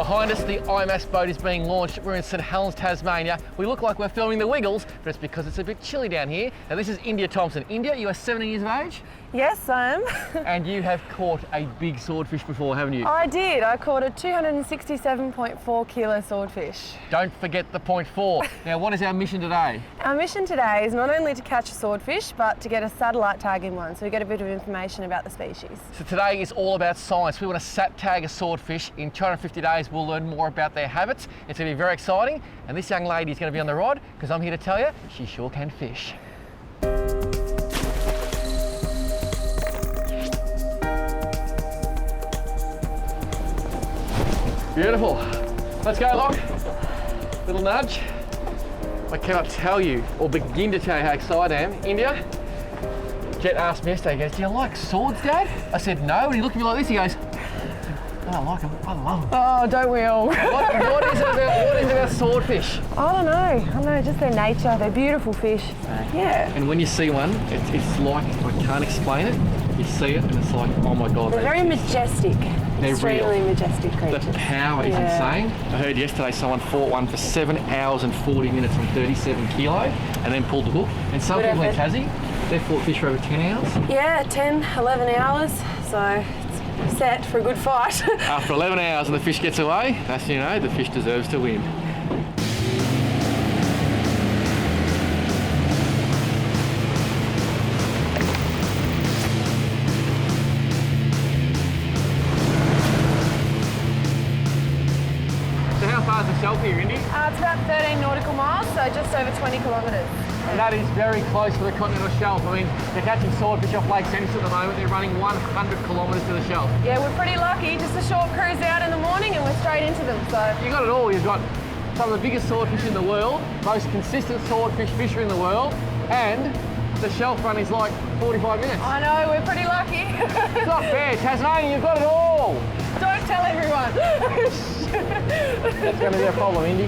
Behind us, the IMAS boat is being launched. We're in St Helens, Tasmania. We look like we're filming the Wiggles, but it's because it's a bit chilly down here. Now this is India Thompson. India, you are 17 years of age? Yes, I am. And you have caught a big swordfish before, haven't you? I did. I caught a 267.4 kilo swordfish. Don't forget the 0.4. Now what is our mission today? Our mission today is not only to catch a swordfish, but to get a satellite tagging one, so we get a bit of information about the species. So today is all about science. We want to sat tag a swordfish. In 250 days, we'll learn more about their habits. It's going to be very exciting. And this young lady is going to be on the rod, because I'm here to tell you, she sure can fish. Beautiful. Let's go, Locke. Little nudge. I cannot tell you, or begin to tell you how excited I am. India, Jet asked me yesterday, he goes, do you like swords, Dad? I said no, and he looked at me like this, he goes, I don't like them, I love them. Oh, don't we all? What is it about swordfish? I don't know, just their nature. They're beautiful fish, so yeah. And when you see one, it's like, I can't explain it. You see it and it's like, oh my God. They're very majestic. They're extremely real. Majestic creatures. The power is insane. I heard yesterday someone fought one for 7 hours and 40 minutes on 37 kilo and then pulled the hook. And some people in Tassie, they've fought fish for over 10 hours. Yeah, 10, 11 hours. So it's set for a good fight. After 11 hours and the fish gets away, that's, you know, the fish deserves to win. Shelf here, Indy? It's about 13 nautical miles, so just over 20 kilometres. And that is very close to the continental shelf. I mean, they're catching swordfish off Lake Sense at the moment. They're running 100 kilometres to the shelf. Yeah, we're pretty lucky. Just a short cruise out in the morning and we're straight into them, so. You got it all. You've got some of the biggest swordfish in the world, most consistent swordfish fishery in the world, and the shelf run is like 45 minutes. I know, we're pretty lucky. It's not fair. Tasmania, you've got it all. Don't tell everyone. That's going to be a problem, Indy.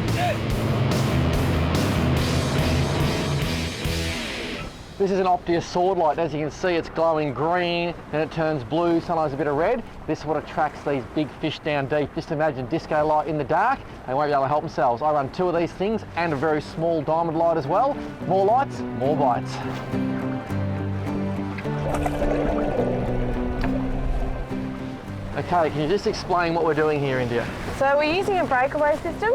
This is an Optia sword light. As you can see, it's glowing green, then it turns blue, sometimes a bit of red. This is what attracts these big fish down deep. Just imagine disco light in the dark. They won't be able to help themselves. I run 2 of these things and a very small diamond light as well. More lights, more bites. Okay, can you just explain what we're doing here, India? So we're using a breakaway system.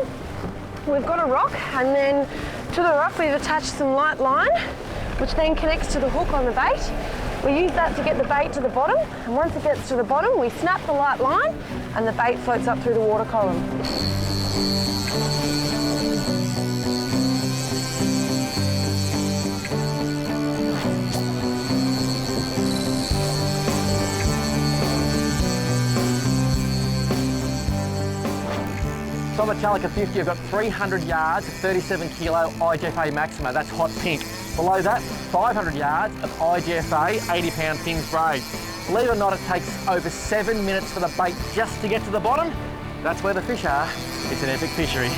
We've got a rock, and then to the rock we've attached some light line, which then connects to the hook on the bait. We use that to get the bait to the bottom, and once it gets to the bottom, we snap the light line, and the bait floats up through the water column. So on the Challenger 50, I've got 300 yards, 37 kilo IGFA Maxima, that's hot pink. Below that, 500 yards of IGFA 80-pound Fins braid. Believe it or not, it takes over 7 minutes for the bait just to get to the bottom. That's where the fish are. It's an epic fishery.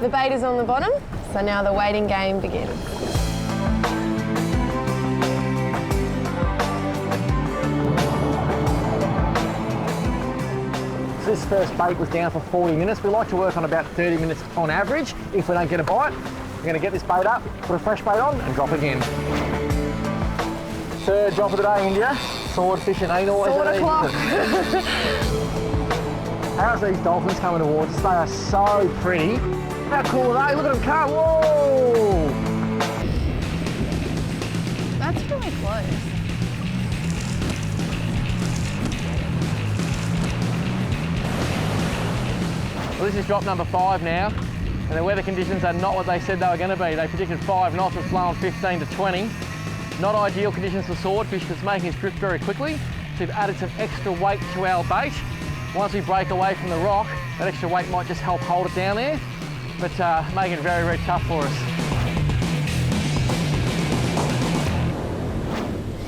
The bait is on the bottom, so now the waiting game begins. This first bait was down for 40 minutes. We like to work on about 30 minutes on average. If we don't get a bite, we're going to get this bait up, put a fresh bait on and drop again. Third drop of the day, India. Swordfish and ain't always Sword o'clock. How's these dolphins coming towards us? They are so pretty. How cool are they? Look at them come. Whoa! That's really close. Well, this is drop number 5 now, and the weather conditions are not what they said they were going to be. They predicted 5 knots with flow on 15 to 20. Not ideal conditions for swordfish, because it's making us drift very quickly. So we've added some extra weight to our bait. Once we break away from the rock, that extra weight might just help hold it down there, but making it very, very tough for us.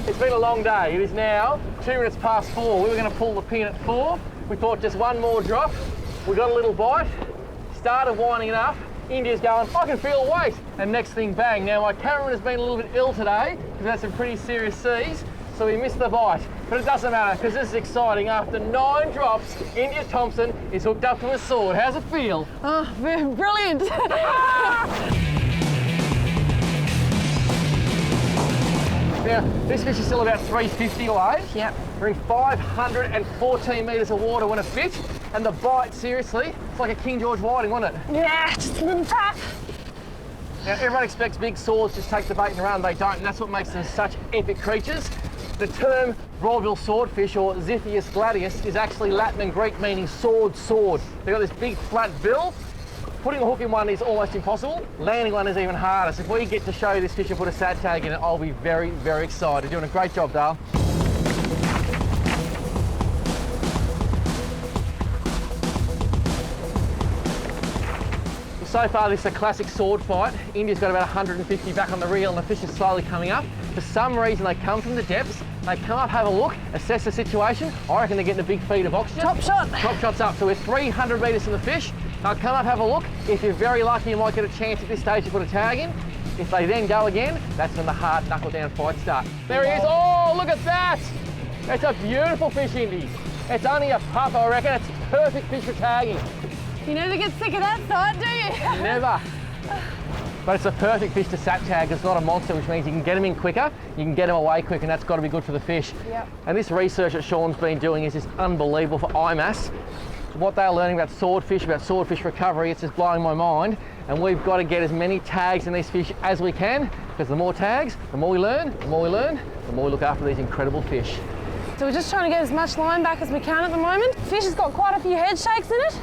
It's been a long day. It is now 2 minutes past 4. We were going to pull the pin at 4. We thought just one more drop. We got a little bite, started winding it up, India's going, I can feel weight. And next thing, bang. Now my cameraman has been a little bit ill today because we had some pretty serious seas, so we missed the bite. But it doesn't matter because this is exciting. After 9 drops, India Thompson is hooked up to a sword. How's it feel? Oh, brilliant. Now, this fish is still about 350 away. Yep. We're in 514 metres of water when it bit, and the bite, seriously, it's like a King George whiting, wasn't it? Yeah, just a little tap. Now, everyone expects big swords just take the bait and run. They don't, and that's what makes them such epic creatures. The term broadbill swordfish, or Ziphius gladius, is actually Latin and Greek meaning sword. They've got this big flat bill. Putting a hook in one is almost impossible. Landing one is even harder. So if we get to show this fish and put a sat tag in it, I'll be very, very excited. You're doing a great job, Dale. So far, this is a classic sword fight. India's got about 150 back on the reel and the fish is slowly coming up. For some reason, they come from the depths, they come up, have a look, assess the situation. I reckon they're getting a big feed of oxygen. Top shot. Top shot's up. So we're 300 metres from the fish. They'll come up, have a look. If you're very lucky, you might get a chance at this stage to put a tag in. If they then go again, that's when the hard knuckle down fight starts. There he is. Oh, look at that. That's a beautiful fish, Indy. It's only a pup, I reckon. It's perfect fish for tagging. You never get sick of that sight, do you? Never. But it's a perfect fish to sat tag. It's not a monster, which means you can get them in quicker, you can get them away quick, and that's got to be good for the fish. Yep. And this research that Sean's been doing is just unbelievable for IMAS. What they're learning about swordfish recovery, it's just blowing my mind. And we've got to get as many tags in these fish as we can, because the more tags, the more we learn, the more we learn, the more we look after these incredible fish. So we're just trying to get as much line back as we can at the moment. Fish has got quite a few head shakes in it.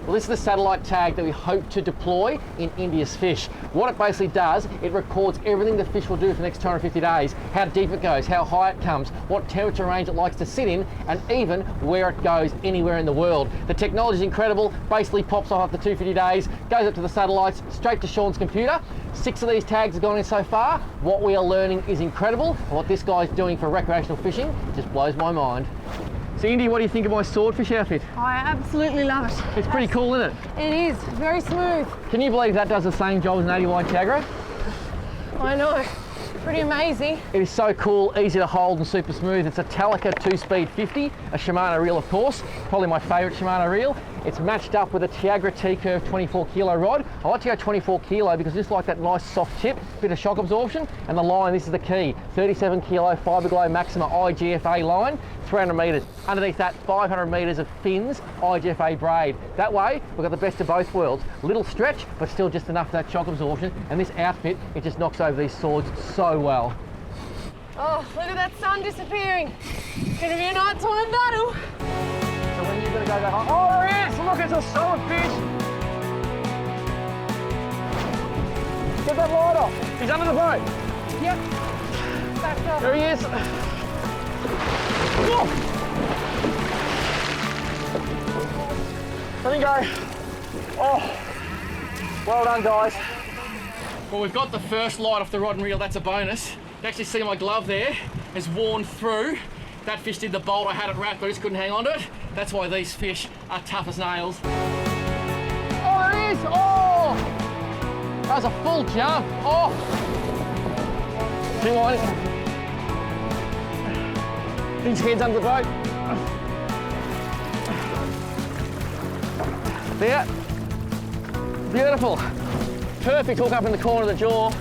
Well, this is the satellite tag that we hope to deploy in India's fish. What it basically does, it records everything the fish will do for the next 250 days, how deep it goes, how high it comes, what temperature range it likes to sit in, and even where it goes anywhere in the world. The technology is incredible, basically pops off after 250 days, goes up to the satellites, straight to Sean's computer. 6 of these tags have gone in so far. What we are learning is incredible, and what this guy's doing for recreational fishing just blows my mind. So Indy, what do you think of my swordfish outfit? I absolutely love it. It's pretty cool, isn't it? It is, very smooth. Can you believe that does the same job as an 80 wide Tiagra? I know, pretty amazing. It is so cool, easy to hold and super smooth. It's a Talica 2-speed 50, a Shimano reel of course, probably my favourite Shimano reel. It's matched up with a Tiagra T-Curve 24 kilo rod. I like to go 24 kilo because I just like that nice soft tip, bit of shock absorption, and the line, this is the key, 37 kilo Fiberglow Maxima IGFA line, 300 metres. Underneath that, 500 metres of fins, IGFA braid. That way, we've got the best of both worlds. Little stretch, but still just enough for that shock absorption, and this outfit, it just knocks over these swords so well. Oh, look at that sun disappearing. It's gonna be a nighttime battle. So when you're going to go that high, oh there he is! Look, it's a solid fish! Get that line off. He's under the boat. Yep. Backed up. There he is. Whoa. Let him go. Oh, well done, guys. Well, we've got the first light off the rod and reel. That's a bonus. You actually see my glove there has worn through. That fish did the bolt. I had it wrapped, but I just couldn't hang on to it. That's why these fish are tough as nails. Oh, there it is! Oh! That was a full jump. Oh! Hang on. His head's under the boat. There. Beautiful. Perfect hook up in the corner of the jaw.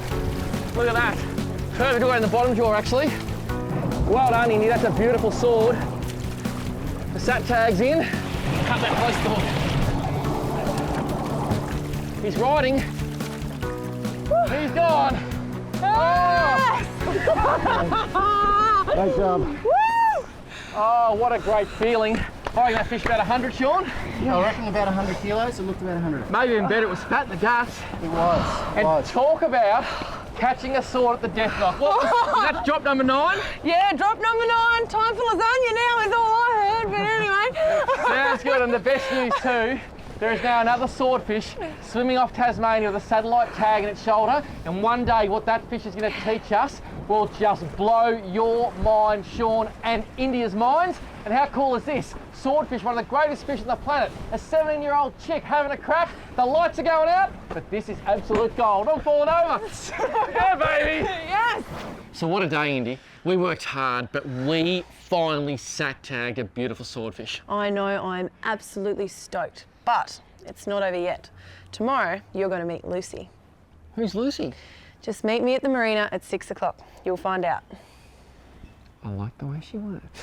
Look at that. Perfect hook in the bottom jaw, actually. Well done, Indy. That's a beautiful sword. The sat tag's in. Cut that close to the hook. He's riding. He's gone. Yes! Oh. Great job. Woo! Oh, what a great feeling. I reckon that fish about 100, Sean. Yeah, I reckon about 100 kilos. It looked about 100. Maybe even better, it was fat in the guts. It was. And talk about catching a sword at the death knock. What was that drop number 9? Yeah, drop number 9. Time for lasagna now is all I heard, but anyway. Sounds good, and the best news too, there is now another swordfish swimming off Tasmania with a satellite tag in its shoulder, and one day what that fish is going to teach us will just blow your mind, Sean, and India's minds. And how cool is this? Swordfish, one of the greatest fish on the planet. A 17-year-old chick having a crack. The lights are going out, but this is absolute gold. I'm falling over. Yeah, baby. Yes! So what a day, Indy. We worked hard, but we finally sack-tagged a beautiful swordfish. I know, I'm absolutely stoked, but it's not over yet. Tomorrow, you're going to meet Lucy. Who's Lucy? Just meet me at the marina at 6 o'clock. You'll find out. I like the way she works.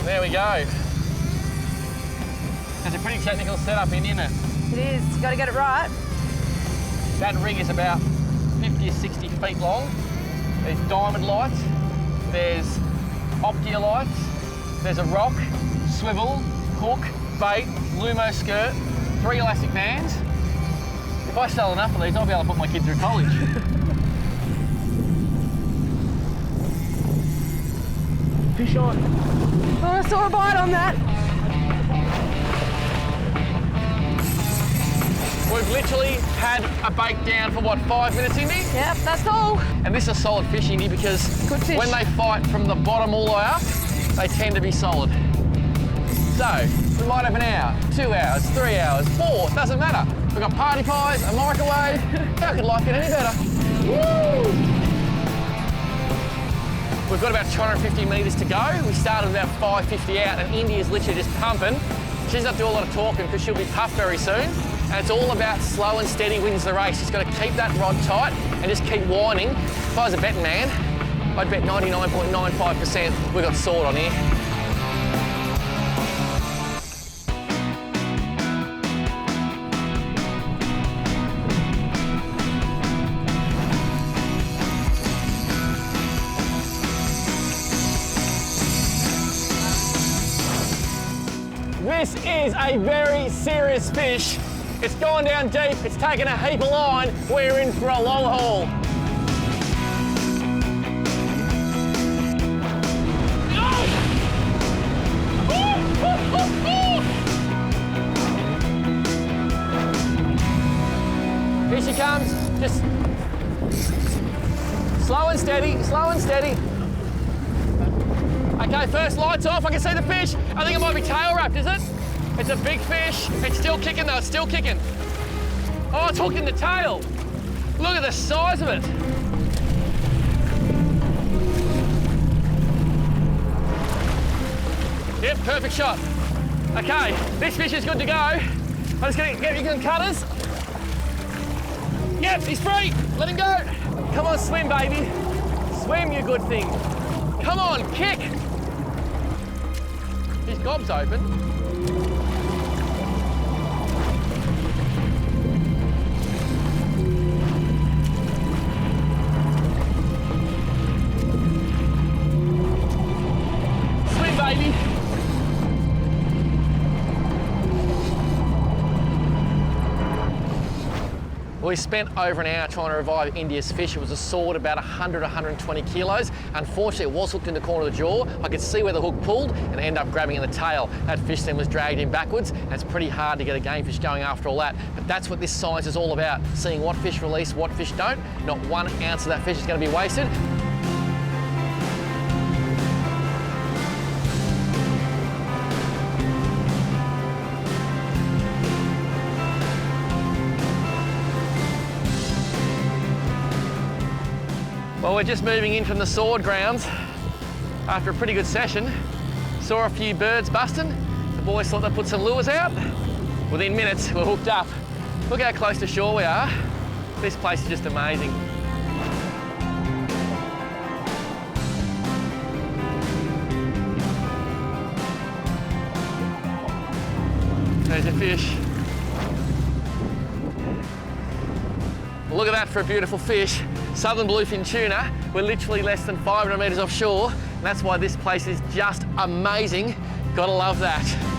There we go. That's a pretty technical setup, isn't it? It is. You got to get it right. That rig is about 50 or 60 feet long. There's diamond lights, there's Optia lights, there's a rock, swivel, hook, bait, Lumo skirt, 3 elastic bands. If I sell enough of these, I'll be able to put my kids through college. Fish on. Oh, I saw a bite on that. We've literally had a bait down for what, 5 minutes, Indy? Yep, that's all. And this is solid fish, Indy, because Good fish. when they fight from the bottom all the way up, they tend to be solid. So, we might have an hour, 2 hours, 3 hours, 4, doesn't matter. We've got party pies, a microwave. How could life get any better? Woo! We've got about 250 metres to go. We started about 550 out, and India's literally just pumping. She doesn't have to do a lot of talking because she'll be puffed very soon. And it's all about slow and steady wins the race. She's got to keep that rod tight and just keep whining. If I was a betting man, I'd bet 99.95% we got sword on here. This is a very serious fish. It's gone down deep, it's taken a heap of line. We're in for a long haul. Here she comes, just slow and steady, slow and steady. Okay, first light's off, I can see the fish. I think it might be tail wrapped, is it? It's a big fish. It's still kicking though, it's still kicking. Oh, it's hooked in the tail. Look at the size of it. Yep, perfect shot. Okay, this fish is good to go. I'm just gonna get some cutters. Yep, he's free. Let him go. Come on, swim, baby. Swim, you good thing. Come on, kick. His gob's open. Swim, baby. We spent over an hour trying to revive India's fish. It was a sword about 100, 120 kilos. Unfortunately, it was hooked in the corner of the jaw. I could see where the hook pulled and ended up grabbing in the tail. That fish then was dragged in backwards, and it's pretty hard to get a game fish going after all that. But that's what this science is all about, seeing what fish release, what fish don't. Not 1 ounce of that fish is going to be wasted. Well, we're just moving in from the sword grounds after a pretty good session. Saw a few birds busting. The boys thought they'd put some lures out. Within minutes, we're hooked up. Look how close to shore we are. This place is just amazing. There's a fish. Look at that for a beautiful fish. southern bluefin tuna. We're literally less than 500 metres offshore, and that's why this place is just amazing. Gotta love that.